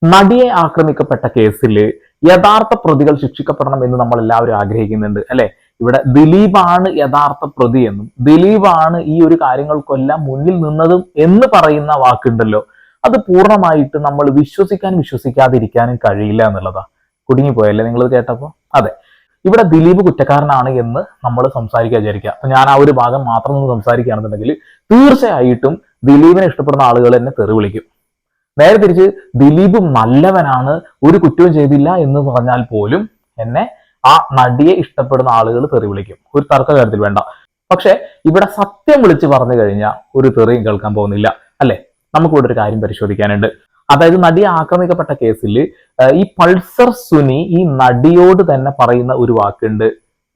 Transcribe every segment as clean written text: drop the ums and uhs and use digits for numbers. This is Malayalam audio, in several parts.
നടിയെ ആക്രമിക്കപ്പെട്ട കേസിൽ യഥാർത്ഥ പ്രതികൾ ശിക്ഷിക്കപ്പെടണം എന്ന് നമ്മൾ എല്ലാവരും ആഗ്രഹിക്കുന്നുണ്ട് അല്ലെ. ഇവിടെ ദിലീപാണ് യഥാർത്ഥ പ്രതി എന്നും ദിലീപാണ് ഈ ഒരു കാര്യങ്ങൾക്കെല്ലാം മുന്നിൽ നിന്നതും എന്ന് പറയുന്ന വാക്കുണ്ടല്ലോ, അത് പൂർണ്ണമായിട്ട് നമ്മൾ വിശ്വസിക്കാതിരിക്കാനും കഴിയില്ല എന്നുള്ളതാ. കുടുങ്ങിപ്പോയല്ലേ നിങ്ങൾ കേട്ടപ്പോ? അതെ, ഇവിടെ ദിലീപ് കുറ്റക്കാരനാണ് എന്ന് നമ്മൾ സംസാരിക്കാൻ വിചാരിക്കുക. അപ്പൊ ഞാൻ ആ ഒരു ഭാഗം മാത്രം നിന്ന് സംസാരിക്കുകയാണെന്നുണ്ടെങ്കിൽ തീർച്ചയായിട്ടും ദിലീപിനെ ഇഷ്ടപ്പെടുന്ന ആളുകൾ എന്നെ തെറി വിളിക്കും. നേരെ തിരിച്ച് ദിലീപ് നല്ലവനാണ്, ഒരു കുറ്റവും ചെയ്തില്ല എന്ന് പറഞ്ഞാൽ പോലും എന്നെ ആ നടിയെ ഇഷ്ടപ്പെടുന്ന ആളുകൾ തെറി വിളിക്കും. ഒരു തർക്ക കാര്യത്തിൽ വേണ്ട. പക്ഷെ ഇവിടെ സത്യം വിളിച്ച് പറഞ്ഞു കഴിഞ്ഞാൽ ഒരു തെറിയും കേൾക്കാൻ പോകുന്നില്ല അല്ലെ. നമുക്കിവിടെ ഒരു കാര്യം പരിശോധിക്കാനുണ്ട്. അതായത് നടിയെ ആക്രമിക്കപ്പെട്ട കേസിൽ ഈ പൾസർ സുനി ഈ നടിയോട് തന്നെ പറയുന്ന ഒരു വാക്കുണ്ട്.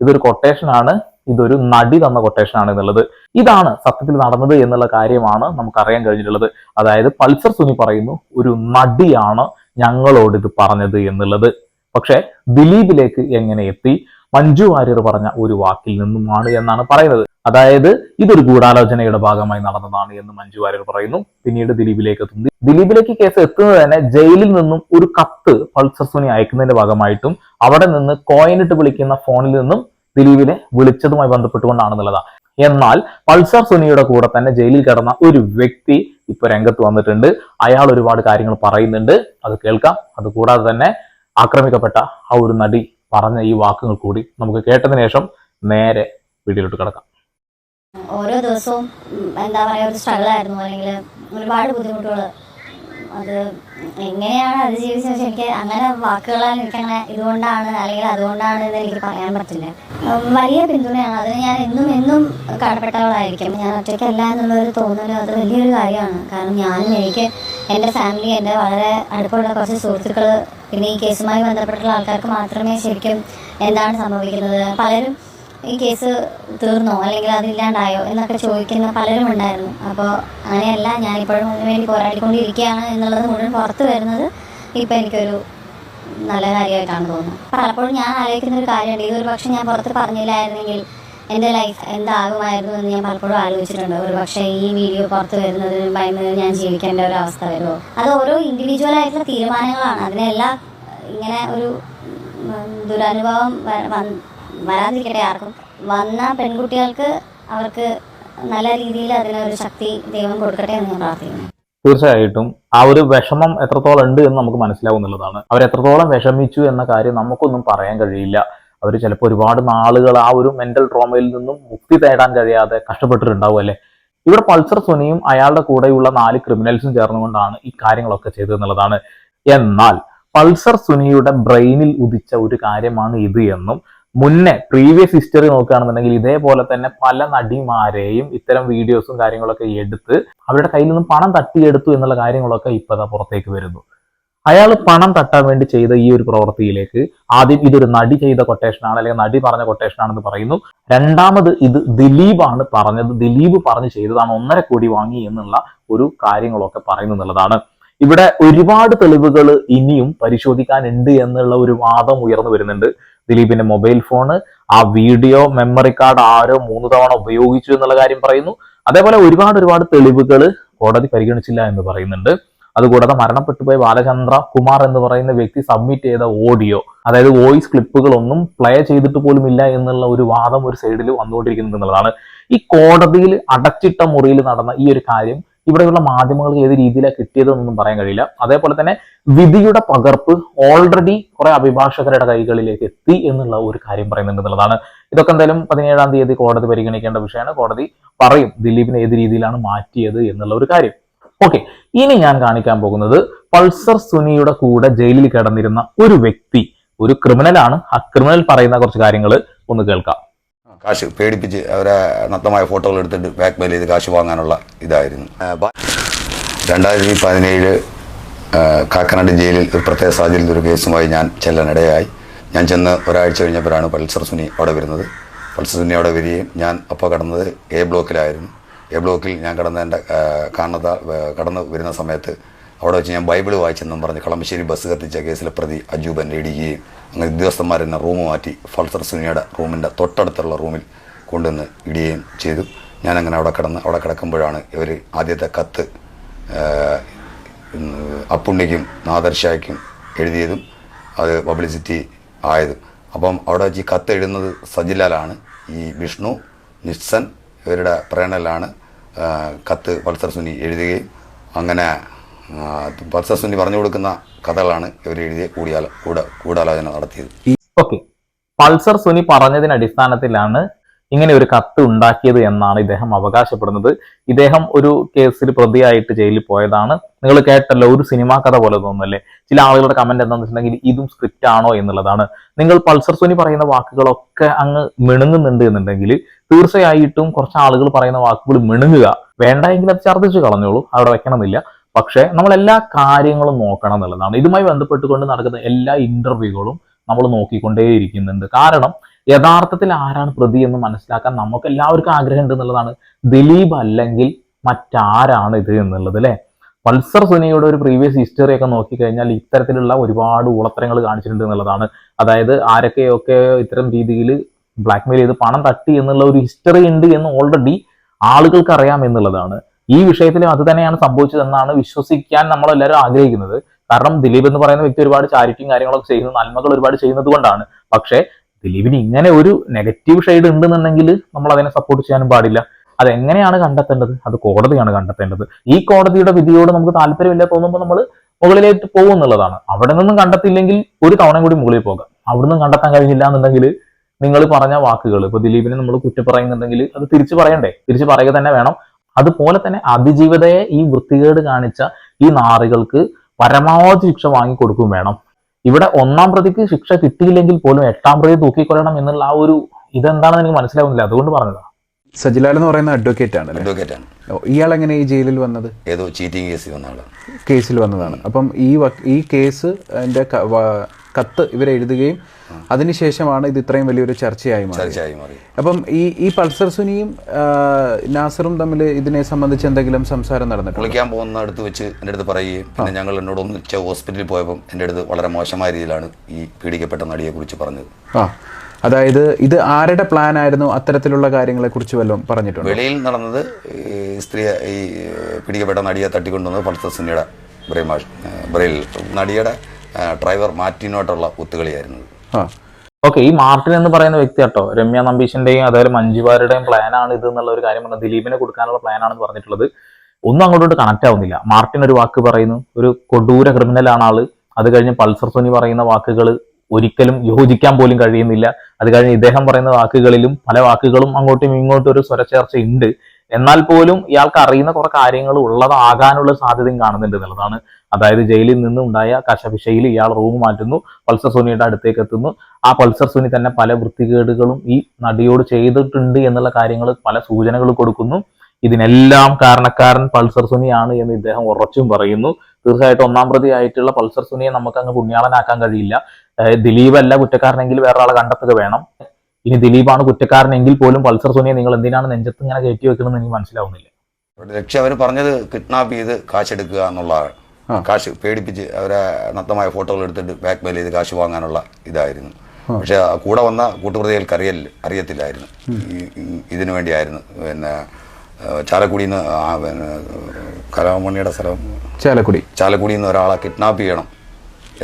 ഇതൊരു കൊട്ടേഷനാണ്, ഇതൊരു നടി തന്ന കൊട്ടേഷനാണ് എന്നുള്ളത്. ഇതാണ് സത്യത്തിൽ നടന്നത് എന്നുള്ള കാര്യമാണ് നമുക്ക് അറിയാൻ കഴിഞ്ഞിട്ടുള്ളത്. അതായത് പൾസർ സുനി പറയുന്നു ഒരു നടിയാണ് ഞങ്ങളോട് ഇത് പറഞ്ഞത് എന്നുള്ളത്. പക്ഷെ ദിലീപിലേക്ക് എങ്ങനെ എത്തി? മഞ്ജു വാര്യർ പറഞ്ഞ ഒരു വാക്കിൽ നിന്നുമാണ് എന്നാണ് പറയുന്നത്. അതായത് ഇതൊരു ഗൂഢാലോചനയുടെ ഭാഗമായി നടന്നതാണ് എന്ന് മഞ്ജു വാര്യർ പറയുന്നു. പിന്നീട് ദിലീപിലേക്ക് എത്തുന്നു. ദിലീപിലേക്ക് കേസ് എത്തുന്നത് തന്നെ ജയിലിൽ നിന്നും ഒരു കത്ത് പൾസർ സുനി അയക്കുന്നതിന്റെ ഭാഗമായിട്ടും അവിടെ നിന്ന് കോയിനിട്ട് വിളിക്കുന്ന ഫോണിൽ നിന്നും ദിലീപിനെ വിളിച്ചതുമായി ബന്ധപ്പെട്ടുകൊണ്ടാണെന്നുള്ളതാണ്. എന്നാൽ പൾസർ സുനിയുടെ കൂടെ തന്നെ ജയിലിൽ കിടന്ന ഒരു വ്യക്തി ഇപ്പൊ രംഗത്ത് വന്നിട്ടുണ്ട്. അയാൾ ഒരുപാട് കാര്യങ്ങൾ പറയുന്നുണ്ട്, അത് കേൾക്കാം. അതുകൂടാതെ തന്നെ ആക്രമിക്കപ്പെട്ട ആ ഒരു നടി പറഞ്ഞ ഈ വാക്കുകൾ കൂടി നമുക്ക് കേട്ടതിന് ശേഷം നേരെ വീഡിയോയിലോട്ട് കിടക്കാം. ഓരോ ദിവസവും എന്താ പറയുക, ഒരു സ്ട്രഗിൾ ആയിരുന്നു, അല്ലെങ്കിൽ ഒരുപാട് ബുദ്ധിമുട്ടുകൾ. അത് എങ്ങനെയാണ് അതിജീവിച്ചത് എനിക്ക് അങ്ങനെ വാക്കുകളാൽ എനിക്കങ്ങനെ ഇതുകൊണ്ടാണ് അല്ലെങ്കിൽ അതുകൊണ്ടാണ് എന്ന് എനിക്ക് പറയാൻ പറ്റില്ല. വലിയ പിന്തുണയാണ്, അതിന് ഞാൻ എന്നും കടപ്പെട്ടവളായിരിക്കും. ഞാൻ ഒറ്റയ്ക്കല്ല എന്നുള്ളൊരു തോന്നലും അത് വലിയൊരു കാര്യമാണ്. കാരണം ഞാനും എനിക്ക് എൻ്റെ ഫാമിലി, എൻ്റെ വളരെ അടുപ്പമുള്ള കുറച്ച് സുഹൃത്തുക്കൾ, പിന്നെ ഈ കേസുമായി ബന്ധപ്പെട്ടുള്ള ആൾക്കാർക്ക് മാത്രമേ ശരിക്കും എന്താണ് സംഭവിക്കുന്നത്, പലരും ഈ കേസ് തീർന്നോ അല്ലെങ്കിൽ അതില്ലാണ്ടായോ എന്നൊക്കെ ചോദിക്കുന്ന പലരും ഉണ്ടായിരുന്നു. അപ്പോൾ അങ്ങനെയല്ല, ഞാനിപ്പോഴും അതിനു വേണ്ടി പോരാടിക്കൊണ്ടിരിക്കുകയാണ് എന്നുള്ളത് മുഴുവൻ പുറത്ത് വരുന്നത് ഇപ്പം എനിക്കൊരു നല്ല കാര്യമായിട്ടാണ് തോന്നുന്നത്. പലപ്പോഴും ഞാൻ ആലോചിക്കുന്ന ഒരു കാര്യമുണ്ട്, ഇതൊരു പക്ഷെ ഞാൻ പുറത്ത് പറഞ്ഞില്ലായിരുന്നെങ്കിൽ എൻ്റെ ലൈഫ് എന്താകുമായിരുന്നു എന്ന് ഞാൻ പലപ്പോഴും ആലോചിച്ചിട്ടുണ്ട്. ഒരു പക്ഷേ ഈ വീഡിയോ പുറത്ത് വരുന്നതിന് ഭയന്ന് ഞാൻ ജീവിക്കേണ്ട ഒരു അവസ്ഥ വരുമോ? അത് ഓരോ ഇൻഡിവിജ്വൽ ആയിട്ടുള്ള തീരുമാനങ്ങളാണ്. അതിനെല്ലാം ഇങ്ങനെ ഒരു ദുരനുഭവം വരാതിരിക്കട്ടെ ആർക്കും. വന്ന പെൺകുട്ടികൾക്ക് അവർക്ക് നല്ല രീതിയിൽ അതിനൊരു ശക്തി ദൈവം കൊടുക്കട്ടെ എന്ന് ഞാൻ പ്രാർത്ഥിക്കുന്നു. തീർച്ചയായിട്ടും ആ ഒരു വിഷമം എത്രത്തോളം ഉണ്ട് എന്ന് നമുക്ക് മനസ്സിലാവുന്നുള്ളതാണ്. അവരെത്രത്തോളം വിഷമിച്ചു എന്ന കാര്യം നമുക്കൊന്നും പറയാൻ കഴിയില്ല. അവർ ചിലപ്പോൾ ഒരുപാട് നാളുകൾ ആ ഒരു മെന്റൽ ട്രോമയിൽ നിന്നും മുക്തി തേടാൻ കഴിയാതെ കഷ്ടപ്പെട്ടിട്ടുണ്ടാവും അല്ലെ. ഇവിടെ പൾസർ സുനിയും അയാളുടെ കൂടെയുള്ള 4 ക്രിമിനൽസും ചേർന്നുകൊണ്ടാണ് ഈ കാര്യങ്ങളൊക്കെ ചെയ്തതെന്നുള്ളതാണ്. എന്നാൽ പൾസർ സുനിയുടെ ബ്രെയിനിൽ ഉദിച്ച ഒരു കാര്യമാണ് ഇത് എന്നും മുന്നേ പ്രീവിയസ് ഹിസ്റ്ററി നോക്കുകയാണെന്നുണ്ടെങ്കിൽ ഇതേപോലെ തന്നെ പല നടിമാരെയും ഇത്തരം വീഡിയോസും കാര്യങ്ങളൊക്കെ എടുത്ത് അവരുടെ കയ്യിൽ നിന്നും പണം തട്ടിയെടുത്തു എന്നുള്ള കാര്യങ്ങളൊക്കെ ഇപ്പതാ പുറത്തേക്ക് വരുന്നു. അയാൾ പണം തട്ടാൻ വേണ്ടി ചെയ്ത ഈ ഒരു പ്രവൃത്തിയിലേക്ക് ആദ്യം ഇതൊരു നടി ചെയ്ത കൊട്ടേഷനാണ് അല്ലെങ്കിൽ നടി പറഞ്ഞ കൊട്ടേഷനാണെന്ന് പറയുന്നു. രണ്ടാമത് ഇത് ദിലീപാണ് പറഞ്ഞത്, ദിലീപ് പറഞ്ഞ് ചെയ്തതാണ്, 1.5 കോടി വാങ്ങി എന്നുള്ള ഒരു കാര്യങ്ങളൊക്കെ പറയുന്നു എന്നുള്ളതാണ്. ഇവിടെ ഒരുപാട് തെളിവുകൾ ഇനിയും പരിശോധിക്കാനുണ്ട് എന്നുള്ള ഒരു വാദം ഉയർന്നു വരുന്നുണ്ട്. ദിലീപിന്റെ മൊബൈൽ ഫോണ്, ആ വീഡിയോ മെമ്മറി കാർഡ് ആരോ 3 തവണ ഉപയോഗിച്ചു എന്നുള്ള കാര്യം പറയുന്നു. അതേപോലെ ഒരുപാട് തെളിവുകൾ കോടതി പരിഗണിച്ചില്ല എന്ന് പറയുന്നുണ്ട്. അതുകൂടാതെ മരണപ്പെട്ടുപോയ ബാലചന്ദ്ര കുമാർ എന്ന് പറയുന്ന വ്യക്തി സബ്മിറ്റ് ചെയ്ത ഓഡിയോ, അതായത് വോയിസ് ക്ലിപ്പുകളൊന്നും പ്ലേ ചെയ്തിട്ട് പോലും ഇല്ല എന്നുള്ള ഒരു വാദം ഒരു സൈഡിൽ വന്നുകൊണ്ടിരിക്കുന്നത് എന്നുള്ളതാണ്. ഈ കോടതിയിൽ അടച്ചിട്ട മുറിയിൽ നടന്ന ഈ ഒരു കാര്യം ഇവിടെയുള്ള മാധ്യമങ്ങൾക്ക് ഏത് രീതിയിലാണ് കിട്ടിയതെന്നൊന്നും പറയാൻ കഴിയില്ല. അതേപോലെ തന്നെ വിധിയുടെ പകർപ്പ് ഓൾറെഡി കുറെ അഭിഭാഷകരുടെ കൈകളിലേക്ക് എത്തി എന്നുള്ള ഒരു കാര്യം പറയുന്നുണ്ട് എന്നുള്ളതാണ്. ഇതൊക്കെ എന്തായാലും 17-ാം തീയതി കോടതി പരിഗണിക്കേണ്ട വിഷയമാണ്. കോടതി പറയും ദിലീപിനെ ഏത് രീതിയിലാണ് മാറ്റിയത് എന്നുള്ള ഒരു കാര്യം. ഓക്കെ, ഇനി ഞാൻ കാണിക്കാൻ പോകുന്നത് പൾസർ സുനിയുടെ കൂടെ ജയിലിൽ കിടന്നിരുന്ന ഒരു വ്യക്തി, ഒരു ക്രിമിനലാണ്. ആ ക്രിമിനൽ പറയുന്ന കുറച്ച് കാര്യങ്ങൾ ഒന്ന് കേൾക്കാം. കാശ് പേടിപ്പിച്ച് അവരെ നഗ്നമായ ഫോട്ടോകൾ എടുത്തിട്ട് ബാക്ക് മെയിൽ ചെയ്ത് കാശ് വാങ്ങാനുള്ള ഇതായിരുന്നു. 2017 കാക്കനാട് ജയിലിൽ ഒരു പ്രത്യേക സാഹചര്യത്തിൽ ഒരു കേസുമായി ഞാൻ ചെല്ലാനിടയായി. ഞാൻ ചെന്ന് ഒരാഴ്ച കഴിഞ്ഞപ്പോഴാണ് പൾസർ സുനി അവിടെ വരുന്നത്. പൾസർ സുനി അവിടെ വരികയും ഞാൻ അപ്പോൾ കടന്നത് എ ബ്ലോക്കിലായിരുന്നു. എ ബ്ലോക്കിൽ ഞാൻ കടന്ന് വരുന്ന സമയത്ത് അവിടെ വെച്ച് ഞാൻ ബൈബിൾ വായിച്ചെന്നും പറഞ്ഞ് കളമശ്ശേരി ബസ് കത്തിച്ച കേസിലെ പ്രതി അജൂബൻ ഇടിക്കുകയും അങ്ങനെ ഉദ്യോഗസ്ഥന്മാർ എന്നെ റൂം മാറ്റി പൾസർ സുനിയുടെ റൂമിൻ്റെ തൊട്ടടുത്തുള്ള റൂമിൽ കൊണ്ടുവന്ന് ഇടുകയും ചെയ്തു. ഞാനങ്ങനെ അവിടെ കിടക്കുമ്പോഴാണ് ഇവർ ആദ്യത്തെ കത്ത് അപ്പുണ്ണിക്കും നാദർഷയ്ക്കും എഴുതിയതും അത് പബ്ലിസിറ്റി ആയതും. അപ്പം അവിടെ വെച്ച് ഈ കത്ത് എഴുതുന്നത് സജിലാലാണ്. ഈ വിഷ്ണു നിസ്സൻ ഇവരുടെ പ്രേരണയിലാണ് കത്ത് പൾസർ സുനി എഴുതുകയും അങ്ങനെ പൾസർ സുനി പറഞ്ഞു കൊടുക്കുന്ന കഥകളാണ് ഇവർ എഴുതിയ ഗൂഢാലോചന നടത്തിയത്. ഓക്കെ, പൾസർ സുനി പറഞ്ഞതിന്റെ അടിസ്ഥാനത്തിലാണ് ഇങ്ങനെ ഒരു കത്ത് ഉണ്ടാക്കിയത് എന്നാണ് ഇദ്ദേഹം അവകാശപ്പെടുന്നത്. ഇദ്ദേഹം ഒരു കേസിൽ പ്രതിയായിട്ട് ജയിലിൽ പോയതാണ്. നിങ്ങൾ കേട്ടല്ലോ, ഒരു സിനിമാ കഥ പോലെ തോന്നുന്നല്ലേ. ചില ആളുകളുടെ കമന്റ് എന്താണെന്ന് വെച്ചിട്ടുണ്ടെങ്കിൽ ഇതും സ്ക്രിപ്റ്റ് ആണോ എന്നുള്ളതാണ്. നിങ്ങൾ പൾസർ സുനി പറയുന്ന വാക്കുകളൊക്കെ അങ്ങ് മിണുങ്ങുന്നുണ്ട് എന്നുണ്ടെങ്കിൽ തീർച്ചയായിട്ടും കുറച്ച് ആളുകൾ പറയുന്ന വാക്കുകൾ മിണുങ്ങുക വേണ്ടെങ്കിൽ അത് ഛർദ്ദിച്ച് കളഞ്ഞോളൂ, അവിടെ വെക്കണമെന്നില്ല. പക്ഷെ നമ്മൾ എല്ലാ കാര്യങ്ങളും നോക്കണം എന്നുള്ളതാണ്. ഇതുമായി ബന്ധപ്പെട്ടുകൊണ്ട് നടക്കുന്ന എല്ലാ ഇന്റർവ്യൂകളും നമ്മൾ നോക്കിക്കൊണ്ടേയിരിക്കുന്നുണ്ട്. കാരണം യഥാർത്ഥത്തിൽ ആരാണ് പ്രതി എന്ന് മനസ്സിലാക്കാൻ നമുക്ക് എല്ലാവർക്കും ആഗ്രഹം ഉണ്ട് എന്നുള്ളതാണ്. ദിലീപ് അല്ലെങ്കിൽ മറ്റാരാണ് ഇത് എന്നുള്ളത് അല്ലെ. പൾസർ സുനിയുടെ ഒരു പ്രീവിയസ് ഹിസ്റ്ററി ഒക്കെ നോക്കിക്കഴിഞ്ഞാൽ ഇത്തരത്തിലുള്ള ഒരുപാട് ഊളത്തരങ്ങൾ കാണിച്ചിട്ടുണ്ട് എന്നുള്ളതാണ്. അതായത് ആരൊക്കെയൊക്കെ ഇത്തരം രീതിയിൽ ബ്ലാക്ക്മെയിൽ ചെയ്ത് പണം തട്ടി എന്നുള്ള ഒരു ഹിസ്റ്ററി ഉണ്ട് എന്ന് ഓൾറെഡി ആളുകൾക്ക് അറിയാം എന്നുള്ളതാണ്. ഈ വിഷയത്തിലും അത് തന്നെയാണ് സംഭവിച്ചതെന്നാണ് വിശ്വസിക്കാൻ നമ്മളെല്ലാവരും ആഗ്രഹിക്കുന്നത്. കാരണം ദിലീപ് എന്ന് പറയുന്ന വ്യക്തി ഒരുപാട് ചാരിറ്റിയും കാര്യങ്ങളൊക്കെ ചെയ്യുന്നു, നന്മകൾ ഒരുപാട് ചെയ്യുന്നത് കൊണ്ടാണ്. പക്ഷേ ദിലീപിന് ഇങ്ങനെ ഒരു നെഗറ്റീവ് ഷെയ്ഡ് ഉണ്ടെന്നുണ്ടെങ്കിൽ നമ്മൾ അതിനെ സപ്പോർട്ട് ചെയ്യാനും പാടില്ല. അതെങ്ങനെയാണ് കണ്ടെത്തേണ്ടത്? അത് കോടതിയാണ് കണ്ടെത്തേണ്ടത്. ഈ കോടതിയുടെ വിധിയോട് നമുക്ക് താല്പര്യമില്ല തോന്നുമ്പോൾ നമ്മൾ മുകളിലേക്ക് പോകും എന്നുള്ളതാണ്. അവിടെ നിന്നും കണ്ടെത്തിയില്ലെങ്കിൽ ഒരു തവണ കൂടി മുകളിൽ പോകാം. അവിടെ നിന്നും കണ്ടെത്താൻ കഴിഞ്ഞില്ല എന്നുണ്ടെങ്കിൽ നിങ്ങൾ പറഞ്ഞ വാക്കുകൾ, ഇപ്പൊ ദിലീപിനെ നമ്മൾ കുറ്റം പറയുന്നുണ്ടെങ്കിൽ അത് തിരിച്ചു പറയണ്ടേ? തിരിച്ചു പറയുക തന്നെ വേണം. അതുപോലെ തന്നെ അതിജീവിതയെ ഈ വൃത്തികേട് കാണിച്ച ഈ നാറികൾക്ക് പരമാവധി ശിക്ഷ വാങ്ങിക്കൊടുക്കും വേണം. ഇവിടെ ഒന്നാം പ്രതിക്ക് ശിക്ഷ കിട്ടിയില്ലെങ്കിൽ പോലും എട്ടാം പ്രതി തൂക്കിക്കൊല്ലണം എന്നുള്ള ആ ഒരു ഇതെന്താണെന്ന് എനിക്ക് മനസ്സിലാവുന്നില്ല. അതുകൊണ്ട് പറഞ്ഞതാ. സജിലാൽ എന്ന് പറയുന്ന അഡ്വക്കേറ്റ് ആണ്. ഇയാൾ എങ്ങനെ ഈ ജയിലിൽ വന്നത്? ഏതോ ചീറ്റിംഗ് കേസിൽ വന്നതാണ്. അപ്പം ഈ കേസ് അതിന്റെ കത്ത് ഇവരെഴുതുകയും അതിനുശേഷമാണ് ഇത് ഇത്രയും വലിയൊരു ചർച്ചയായി മാറി. അപ്പം ഈ പൾസർ സുനിയും നാസറും തമ്മിൽ ഇതിനെ സംബന്ധിച്ച് എന്തെങ്കിലും സംസാരം നടന്നിട്ടുണ്ട്? കുളിക്കാൻ പോകുന്ന അടുത്ത് വെച്ച് എൻ്റെ അടുത്ത് പറയുകയും പിന്നെ ഞങ്ങൾ എന്നോട് ഒന്നിച്ച് ഹോസ്പിറ്റലിൽ പോയപ്പം എൻ്റെ അടുത്ത് വളരെ മോശമായ രീതിയിലാണ് ഈ പീഡിക്കപ്പെട്ട നടിയെ കുറിച്ച് പറഞ്ഞത്. അതായത് ഇത് ആരുടെ പ്ലാൻ ആയിരുന്നു? അത്തരത്തിലുള്ള കാര്യങ്ങളെ കുറിച്ച് വല്ലതും പറഞ്ഞിട്ടുണ്ട്? വെളിയിൽ നടന്നത് സ്ത്രീയെ ഈ പിടിക്കപ്പെട്ട നടിയെ തട്ടിക്കൊണ്ടുവന്നത് പൾസർ സുനിയുടെ ബ്രെയിൽ നടിയുടെ ഡ്രൈവർ മാർട്ടിനോട്ടുള്ള ഒത്തുകളിയായിരുന്നു. ഓക്കെ, ഈ മാർട്ടിൻ എന്ന് പറയുന്ന വ്യക്തി കേട്ടോ രമ്യ നമ്പീശന്റെയും അതുപോലെ മഞ്ജുവാരുടെയും പ്ലാനാണ് ഇത് എന്നുള്ള ഒരു കാര്യം പറഞ്ഞത്. ദിലീപിനെ കൊടുക്കാനുള്ള പ്ലാനാണെന്ന് പറഞ്ഞിട്ടുള്ളത് ഒന്നും അങ്ങോട്ട് കണക്ട് ആവുന്നില്ല. മാർട്ടിൻ ഒരു വാക്ക് പറയുന്നു, ഒരു കൊടൂര ക്രിമിനലാണ് ആള്. അത് കഴിഞ്ഞ് പൾസർ സുനി പറയുന്ന വാക്കുകൾ ഒരിക്കലും യോജിക്കാൻ പോലും കഴിയുന്നില്ല. അത് കഴിഞ്ഞ് ഇദ്ദേഹം പറയുന്ന വാക്കുകളിലും പല വാക്കുകളും അങ്ങോട്ടും ഇങ്ങോട്ടും ഒരു സ്വരച്ചേർച്ച ഉണ്ട്. എന്നാൽ പോലും ഇയാൾക്ക് അറിയുന്ന കുറെ കാര്യങ്ങൾ ഉള്ളതാകാനുള്ള സാധ്യതയും കാണുന്നുണ്ട് എന്നുള്ളതാണ്. അതായത് ജയിലിൽ നിന്നുണ്ടായ കശപിശയിൽ ഇയാൾ റൂം മാറ്റുന്നു, പൾസർ സുനിയുടെ അടുത്തേക്ക് എത്തുന്നു. ആ പൾസർ സുനി തന്നെ പല വൃത്തികേടുകളും ഈ നടിയോട് ചെയ്തിട്ടുണ്ട് എന്നുള്ള കാര്യങ്ങൾ പല സൂചനകൾ കൊടുക്കുന്നു. ഇതിനെല്ലാം കാരണക്കാരൻ പൾസർ സുനിയാണ് എന്ന് ഇദ്ദേഹം ഉറച്ചും പറയുന്നു. തീർച്ചയായിട്ടും ഒന്നാം പ്രതി ആയിട്ടുള്ള പൾസർ സുനിയെ നമുക്ക് അങ്ങ് പുണ്യാളനാക്കാൻ കഴിയില്ല. ദിലീപ് അല്ല കുറ്റക്കാരനെങ്കിൽ വേറെ ആളെ കണ്ടെത്തുക വേണം. ഇനി ദിലീപാണ് കുറ്റക്കാരനെങ്കിൽ പോലും പൾസർ സുനിയെ നിങ്ങൾ എന്തിനാണ് നെഞ്ചത്ത് ഇങ്ങനെ കയറ്റി വെക്കണമെന്ന് എനിക്ക് മനസ്സിലാവുന്നില്ല. ലക്ഷ്യം അവർ പറഞ്ഞത് കിഡ്നാപ്പ് ചെയ്ത് കാശെടുക്കുക എന്നുള്ളതാണ്. കാശ് പേടിപ്പിച്ച് അവരെ നഗ്നമായ ഫോട്ടോകൾ എടുത്തിട്ട് ബ്ലാക്ക്മെയിൽ ചെയ്ത് കാശ് വാങ്ങാനുള്ള ഇതായിരുന്നു. പക്ഷെ കൂടെ വന്ന കൂട്ടുപ്രതികൾക്ക് അറിയത്തില്ലായിരുന്നു ഇതിനു വേണ്ടിയായിരുന്നു. പിന്നെ ചാലക്കുടിയിൽ നിന്ന് പിന്നെ കലാമണിയുടെ സ്ഥലം ചാലക്കുടിയിൽ നിന്ന് ഒരാളെ കിഡ്നാപ്പ് ചെയ്യണം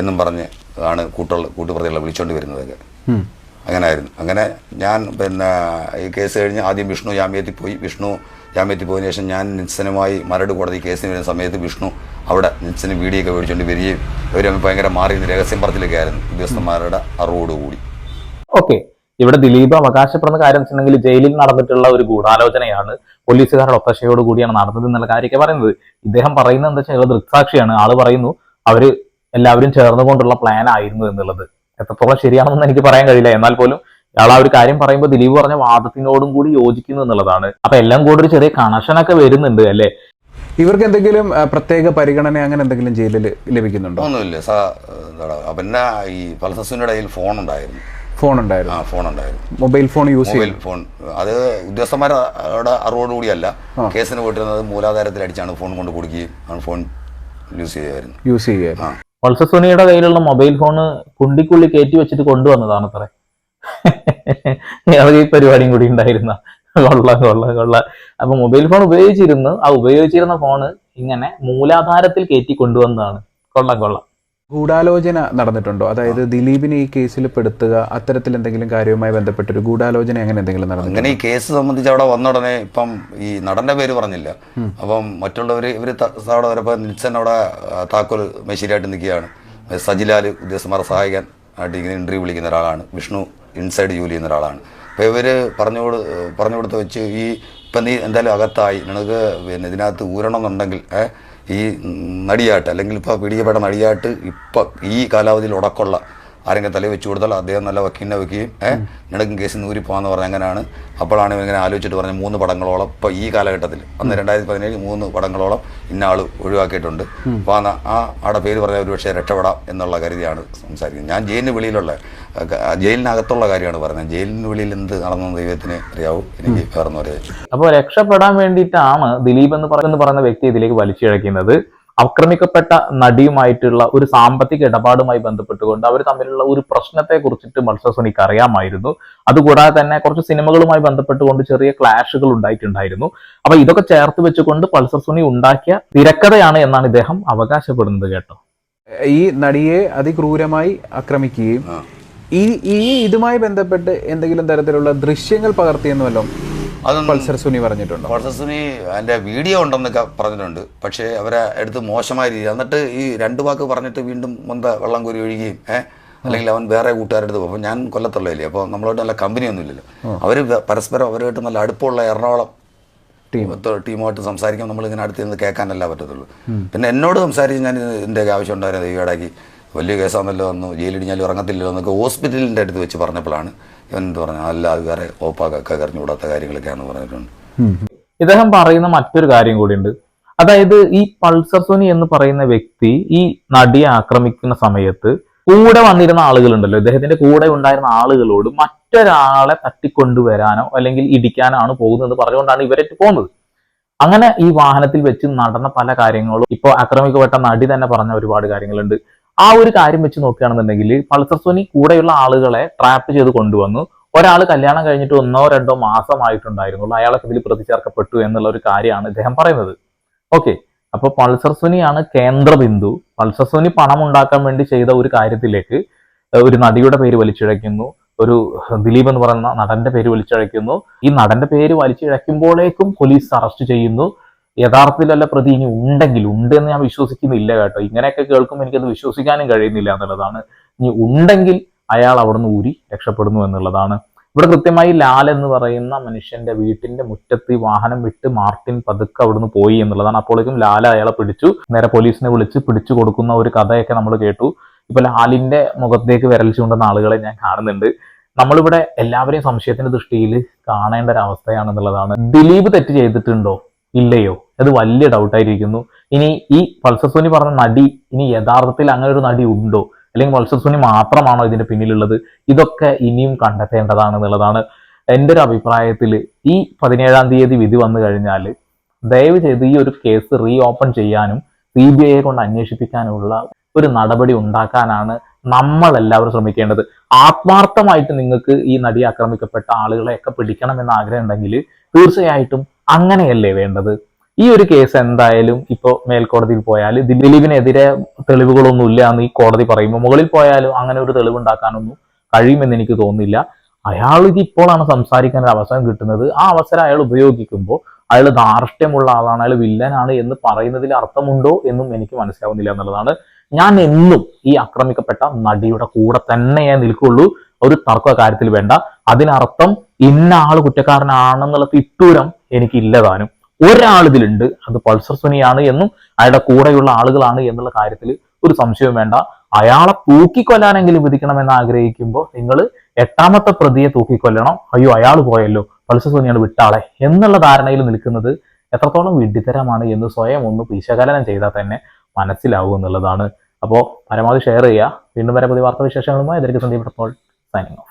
എന്നും പറഞ്ഞ് ആണ് കൂട്ടുപ്രതികളെ വിളിച്ചോണ്ട് വരുന്നതൊക്കെ. അങ്ങനെയായിരുന്നു. അങ്ങനെ ഞാൻ പിന്നെ ഈ കേസ് കഴിഞ്ഞ് ആദ്യം വിഷ്ണു ജാമ്യത്തിൽ പോയി. വിഷ്ണു ജാമ്യത്തിൽ പോയതിനു ശേഷം ഞാൻ നിത്സനുമായി മരട് കോടതി കേസിന് വരുന്ന സമയത്ത് വിഷ്ണു അവിടെ നിത്സന് വീഡിയൊക്കെ മേടിച്ചുകൊണ്ട് വരികയും ഇവർ ഭയങ്കര മാറി രഹസ്യം പറച്ചിലൊക്കെ ആയിരുന്നു ഉദ്യോഗസ്ഥന്മാരുടെ അറിവോടുകൂടി. ഓക്കെ, ഇവിടെ ദിലീപ് അവകാശപ്പെടുന്ന കാര്യം വെച്ചിട്ടുണ്ടെങ്കിൽ ജയിലിൽ നടന്നിട്ടുള്ള ഒരു ഗൂഢാലോചനയാണ്, പോലീസുകാരുടെ ഒത്തശയോട് കൂടിയാണ് നടന്നത് എന്നുള്ള കാര്യമൊക്കെ പറയുന്നത്. ഇദ്ദേഹം പറയുന്നത് എന്താ വെച്ചാൽ ദൃക്സാക്ഷിയാണ്. ആള് പറയുന്നു അവര് എല്ലാവരും ചേർന്നുകൊണ്ടുള്ള പ്ലാൻ ആയിരുന്നു എന്നുള്ളത്. എത്രത്തോളം ശരിയാണെന്ന് എനിക്ക് പറയാൻ കഴിയില്ല. എന്നാൽ പോലും ഇയാൾ ആ ഒരു കാര്യം പറയുമ്പോൾ ദിലീപ് പറഞ്ഞ വാദത്തിനോടും കൂടി യോജിക്കുന്നു എന്നുള്ളതാണ്. അപ്പൊ എല്ലാം കൂടി ഒരു ചെറിയ കണക്ഷനൊക്കെ വരുന്നുണ്ട് അല്ലെ. ഇവർക്ക് എന്തെങ്കിലും പ്രത്യേക പരിഗണന അങ്ങനെ എന്തെങ്കിലും ജയിലിൽ ലഭിക്കുന്നുണ്ടോ? ഒന്നുമില്ല. പിന്നെ ഈ പൾസർ കയ്യിൽ ഫോൺ ഉണ്ടായിരുന്നു. മൊബൈൽ ഫോൺ യൂസ് ഫോൺ അത് ഉദ്യോഗസ്ഥന്മാരുടെ അറിവോടുകൂടിയല്ല. കേസിന് പോയിട്ടിരുന്നത് മൂലാധാരത്തിൽ അടിച്ചാണ് ഫോൺ കൊണ്ട് കൊടുക്കുകയും ഫോൺ യൂസ് ചെയ്യുമായിരുന്നു. പൾസർ സുനിയുടെ കയ്യിലുള്ള മൊബൈൽ ഫോണ് കുണ്ടിക്കുള്ളി കയറ്റി വെച്ചിട്ട് കൊണ്ടുവന്നതാണ് അത്ര. ഈ പരിപാടിയും കൂടി ഉണ്ടായിരുന്ന കൊള്ള. അപ്പൊ മൊബൈൽ ഫോൺ ഉപയോഗിച്ചിരുന്നു. ആ ഉപയോഗിച്ചിരുന്ന ഫോണ് ഇങ്ങനെ മൂലാധാരത്തിൽ കയറ്റി കൊണ്ടുവന്നതാണ്. കൊള്ളാം. ഗൂഢാലോചന നടന്നിട്ടുണ്ടോ? അതായത് ദിലീപിനെ ഈ കേസിൽ പെടുത്തുക, അത്തരത്തിൽ എന്തെങ്കിലും കാര്യവുമായി ബന്ധപ്പെട്ടൊരു ഗൂഢാലോചന അങ്ങനെ എന്തെങ്കിലും നടന്നു? അങ്ങനെ ഈ കേസ് സംബന്ധിച്ച് അവിടെ വന്ന ഉടനെ ഇപ്പം ഈ നടന്റെ പേര് പറഞ്ഞില്ല. അപ്പം മറ്റുള്ളവർ ഇവർ അവിടെ വരപ്പോൾ നിൽസൺ അവിടെ താക്കോൽ മേശിരിയായിട്ട് നിൽക്കുകയാണ്. സജിലാൽ ഉദ്യോഗസ്ഥന്മാരെ സഹായിക്കാൻ ആയിട്ട് ഇങ്ങനെ ഇൻ്റർവ്യൂ വിളിക്കുന്ന ഒരാളാണ്. വിഷ്ണു ഇൻസൈഡ് ജോലി ചെയ്യുന്ന ഒരാളാണ്. അപ്പോൾ ഇവർ പറഞ്ഞു കൊടുത്ത് വെച്ച് ഇപ്പം നീ എന്തായാലും അകത്തായി, നിനക്ക് പിന്നെ ഇതിനകത്ത് ഊരണമെന്നുണ്ടെങ്കിൽ ഈ നടിയാട്ട് അല്ലെങ്കിൽ ഇപ്പോൾ പിടിക്കപ്പെട്ട നടിയാട്ട് ഇപ്പം ഈ കാലാവധിയിൽ ഉടക്കമുള്ള ആരെങ്കിലും തലയിൽ വെച്ച് കൊടുത്താൽ അദ്ദേഹം നല്ല വക്കീലിനെ വെക്കുകയും നിനക്കും കേസിൽ നൂരി പോകാമെന്ന് പറഞ്ഞ അങ്ങനെയാണ്. അപ്പോഴാണ് ഇങ്ങനെ ആലോചിച്ചിട്ട് പറഞ്ഞ 3 പടങ്ങളോളം ഇപ്പോൾ ഈ കാലഘട്ടത്തിൽ അന്ന് 2017 3 പടങ്ങളോളം ഇന്ന ആൾ ഒഴിവാക്കിയിട്ടുണ്ട്. അപ്പോൾ ആടെ പേര് പറഞ്ഞാൽ ഒരു പക്ഷേ രക്ഷപ്പെടാം എന്നുള്ള കരുതിയാണ് സംസാരിക്കുന്നത്. ഞാൻ ജയിലിനകത്തുള്ള കാര്യമാണ് പറഞ്ഞത്. ജയിലിന് വെളിയിൽ എന്ത് നടന്ന ദൈവത്തിന് അറിയാവൂ, എനിക്ക് വേറൊന്നും അറിയാം. അപ്പോൾ രക്ഷപ്പെടാൻ വേണ്ടിയിട്ടാണ് ദിലീപ് എന്ന് പറയുന്ന വ്യക്തി ഇതിലേക്ക് വലിച്ചിഴക്കുന്നത്. ആക്രമിക്കപ്പെട്ട നടിയുമായിട്ടുള്ള ഒരു സാമ്പത്തിക ഇടപാടുമായി ബന്ധപ്പെട്ടുകൊണ്ട് അവർ തമ്മിലുള്ള ഒരു പ്രശ്നത്തെ കുറിച്ചിട്ട് പൾസർ സുനിക്ക് അറിയാമായിരുന്നു. അതുകൂടാതെ തന്നെ കുറച്ച് സിനിമകളുമായി ബന്ധപ്പെട്ടുകൊണ്ട് ചെറിയ ക്ലാഷുകൾ ഉണ്ടായിട്ടുണ്ടായിരുന്നു. അപ്പൊ ഇതൊക്കെ ചേർത്ത് വെച്ചുകൊണ്ട് പൾസർ സുനി ഉണ്ടാക്കിയ തിരക്കഥയാണ് എന്നാണ് ഇദ്ദേഹം അവകാശപ്പെടുന്നത് കേട്ടോ. ഈ നടിയെ അതിക്രൂരമായി ആക്രമിക്കുകയും ഇതുമായി ബന്ധപ്പെട്ട് എന്തെങ്കിലും തരത്തിലുള്ള ദൃശ്യങ്ങൾ പകർത്തിയെന്നുമല്ലോ പൾസർ സുനി പറഞ്ഞിട്ടുണ്ടോ? പൾസർ സുനി അതിൻ്റെ വീഡിയോ ഉണ്ടെന്നൊക്കെ പറഞ്ഞിട്ടുണ്ട്. പക്ഷേ അവരെ എടുത്ത് മോശമായ രീതി, എന്നിട്ട് ഈ 2 വാക്ക് പറഞ്ഞിട്ട് വീണ്ടും വെള്ളം കോരി ഒഴുകുകയും അല്ലെങ്കിൽ അവൻ വേറെ കൂട്ടുകാരെടുത്ത് പോകും. അപ്പോൾ ഞാൻ കൊല്ലത്തുള്ളതല്ലേ, അപ്പോൾ നമ്മളോട്ട് നല്ല കമ്പനിയൊന്നും ഇല്ലല്ലോ. അവർ പരസ്പരം അവരുമായിട്ട് നല്ല അടുപ്പമുള്ള എറണാകുളം ടീമുമായിട്ട് സംസാരിക്കാൻ നമ്മളിങ്ങനെ അടുത്ത് നിന്ന് കേൾക്കാനല്ല പറ്റത്തുള്ളൂ. പിന്നെ എന്നോട് സംസാരിച്ച് ഞാൻ ഇതിൻ്റെയൊക്കെ ആവശ്യം ഉണ്ടായിരുന്നു. ഈയിടയ്ക്ക് വലിയ കേസാണല്ലോ, ഒന്ന് ജയിലിടിഞ്ഞാലും ഇറങ്ങത്തില്ലല്ലോ എന്നൊക്കെ ഹോസ്പിറ്റലിൻ്റെ അടുത്ത് വെച്ച് പറഞ്ഞപ്പോഴാണ് ഇവൻ പറഞ്ഞു അല്ല അത് വേറെ ഓപ്പാക്കൊക്കെ കറിഞ്ഞുകൂടാത്ത കാര്യങ്ങളൊക്കെയാണെന്ന് പറഞ്ഞിട്ടുണ്ട്. ഇദ്ദേഹം പറയുന്ന മറ്റൊരു കാര്യം കൂടിയുണ്ട്. അതായത് ഈ പൾസർ സുനി എന്ന് പറയുന്ന വ്യക്തി ഈ നടിയെ ആക്രമിക്കുന്ന സമയത്ത് കൂടെ വന്നിരുന്ന ആളുകളുണ്ടല്ലോ, ഇദ്ദേഹത്തിന്റെ കൂടെ ഉണ്ടായിരുന്ന ആളുകളോട് മറ്റൊരാളെ തട്ടിക്കൊണ്ടുവരാനോ അല്ലെങ്കിൽ ഇടിക്കാനോ ആണ് പോകുന്നത് പറഞ്ഞുകൊണ്ടാണ് ഇവരേറ്റ് പോകുന്നത്. അങ്ങനെ ഈ വാഹനത്തിൽ വെച്ച് നടന്ന പല കാര്യങ്ങളും ഇപ്പോൾ ആക്രമിക്കപ്പെട്ട നടി തന്നെ പറഞ്ഞ ഒരുപാട് കാര്യങ്ങളുണ്ട്. ആ ഒരു കാര്യം വെച്ച് നോക്കുകയാണെന്നുണ്ടെങ്കിൽ പൾസർ സുനി കൂടെയുള്ള ആളുകളെ ട്രാപ്പ് ചെയ്ത് കൊണ്ടുവന്നു. ഒരാൾ കല്യാണം കഴിഞ്ഞിട്ട് 1-2 മാസമായിട്ടുണ്ടായിരുന്നുള്ളൂ, അയാളെ ഇതിൽ പ്രതി ചേർക്കപ്പെട്ടു എന്നുള്ള ഒരു കാര്യമാണ് ഇദ്ദേഹം പറയുന്നത്. ഓക്കെ, അപ്പൊ പൾസർ സുനിയാണ് കേന്ദ്രബിന്ദു. പൾസർ സുനി പണം ഉണ്ടാക്കാൻ വേണ്ടി ചെയ്ത ഒരു കാര്യത്തിലേക്ക് ഒരു നടിയുടെ പേര് വലിച്ചിഴയ്ക്കുന്നു, ഒരു ദിലീപ് എന്ന് പറയുന്ന നടന്റെ പേര് വലിച്ചിഴയ്ക്കുന്നു. ഈ നടന്റെ പേര് വലിച്ചിഴയ്ക്കുമ്പോഴേക്കും പോലീസ് അറസ്റ്റ് ചെയ്യുന്നു. യഥാർത്ഥത്തിലല്ല പ്രതി ഇനി ഉണ്ടെന്ന് ഞാൻ വിശ്വസിക്കുന്നില്ല കേട്ടോ. ഇങ്ങനെയൊക്കെ കേൾക്കുമ്പോൾ എനിക്കത് വിശ്വസിക്കാനും കഴിയുന്നില്ല എന്നുള്ളതാണ്. ഇനി ഉണ്ടെങ്കിൽ അയാൾ അവിടുന്ന് ഊരി രക്ഷപ്പെടുന്നു എന്നുള്ളതാണ്. ഇവിടെ കൃത്യമായി ലാൽ എന്ന് പറയുന്ന മനുഷ്യന്റെ വീട്ടിന്റെ മുറ്റത്ത് ഈ വാഹനം വിട്ട് മാർട്ടിൻ പതുക്കെ അവിടുന്ന് പോയി എന്നുള്ളതാണ്. അപ്പോഴേക്കും ലാൽ അയാളെ നേരെ പോലീസിനെ വിളിച്ച് പിടിച്ചു കൊടുക്കുന്ന ഒരു കഥയൊക്കെ നമ്മൾ കേട്ടു. ഇപ്പൊ ലാലിന്റെ മുഖത്തേക്ക് വിരൽ ചൂണ്ടുന്ന ആളുകളെ ഞാൻ കാണുന്നുണ്ട്. നമ്മളിവിടെ എല്ലാവരെയും സംശയത്തിന്റെ ദൃഷ്ടിയിൽ കാണേണ്ട ഒരു അവസ്ഥയാണെന്നുള്ളതാണ്. ദിലീപ് തെറ്റ് ചെയ്തിട്ടുണ്ടോ ഇല്ലയോ അത് വലിയ ഡൗട്ടായിരിക്കുന്നു. ഇനി ഈ പൾസർ സുനി പറഞ്ഞ നടി ഇനി യഥാർത്ഥത്തിൽ അങ്ങനെ ഒരു നടി ഉണ്ടോ, അല്ലെങ്കിൽ പൾസർ സുനി മാത്രമാണോ ഇതിന്റെ പിന്നിലുള്ളത്? ഇതൊക്കെ ഇനിയും കണ്ടെത്തേണ്ടതാണെന്നുള്ളതാണ് എൻ്റെ ഒരു അഭിപ്രായത്തിൽ. ഈ 17-ാം തീയതി വിധി വന്നു കഴിഞ്ഞാൽ ദയവ് ചെയ്ത് ഈ ഒരു കേസ് റീ ഓപ്പൺ ചെയ്യാനും CBI കൊണ്ട് അന്വേഷിപ്പിക്കാനുള്ള ഒരു നടപടി ഉണ്ടാക്കാനാണ് നമ്മളെല്ലാവരും ശ്രമിക്കേണ്ടത്. ആത്മാർത്ഥമായിട്ട് നിങ്ങൾക്ക് ഈ നടി ആക്രമിക്കപ്പെട്ട ആളുകളെയൊക്കെ പിടിക്കണമെന്ന് ആഗ്രഹം ഉണ്ടെങ്കിൽ തീർച്ചയായിട്ടും അങ്ങനെയല്ലേ വേണ്ടത്. ഈ ഒരു കേസ് എന്തായാലും ഇപ്പോൾ മേൽക്കോടതിയിൽ പോയാൽ ദിലീപിനെതിരെ തെളിവുകളൊന്നും ഇല്ല എന്ന് ഈ കോടതി പറയുമ്പോൾ മുകളിൽ പോയാലും അങ്ങനെ ഒരു തെളിവ് ഉണ്ടാക്കാനൊന്നും കഴിയുമെന്ന് എനിക്ക് തോന്നുന്നില്ല. അയാൾ ഇത് ഇപ്പോഴാണ് സംസാരിക്കാൻ ഒരു അവസരം കിട്ടുന്നത്. ആ അവസരം അയാൾ ഉപയോഗിക്കുമ്പോൾ അയാൾ ധാർഷ്ട്യമുള്ള ആളാണ്, അയാൾ വില്ലനാണ് എന്ന് പറയുന്നതിൽ അർത്ഥമുണ്ടോ എന്നും എനിക്ക് മനസ്സിലാവുന്നില്ല എന്നുള്ളതാണ്. ഞാൻ എന്നും ഈ ആക്രമിക്കപ്പെട്ട നടിയുടെ കൂടെ തന്നെയേ നിൽക്കുള്ളൂ, ഒരു തർക്ക കാര്യത്തിൽ വേണ്ട. അതിനർത്ഥം ഇന്ന ആള് കുറ്റക്കാരനാണെന്നുള്ള തിട്ടൂരം എനിക്കില്ലതാനും. ഒരാൾ ഇതിലുണ്ട്, അത് പൾസർ സുനിയാണ് എന്നും അയാളുടെ കൂടെയുള്ള ആളുകളാണ് എന്നുള്ള കാര്യത്തിൽ ഒരു സംശയവും വേണ്ട. അയാളെ തൂക്കിക്കൊല്ലാനെങ്കിലും വിധിക്കണമെന്ന് ആഗ്രഹിക്കുമ്പോൾ നിങ്ങൾ 8ാമത്തെ പ്രതിയെ തൂക്കിക്കൊല്ലണം. അയ്യോ അയാൾ പോയല്ലോ, പൾസർ സുനിയാണ് വിട്ടാളെ എന്നുള്ള ധാരണയിൽ നിൽക്കുന്നത് എത്രത്തോളം വിഡ്ഢിത്തരമാണ് എന്ന് സ്വയം ഒന്ന് വിശകലനം ചെയ്താൽ തന്നെ മനസ്സിലാവും എന്നുള്ളതാണ്. അപ്പോൾ പരമാവധി ഷെയർ ചെയ്യുക. വീണ്ടും വരെ പുതിയ വാർത്താ വിശേഷങ്ങളുമായി സന്ദീപ് സൈനിങ് ഓഫ്.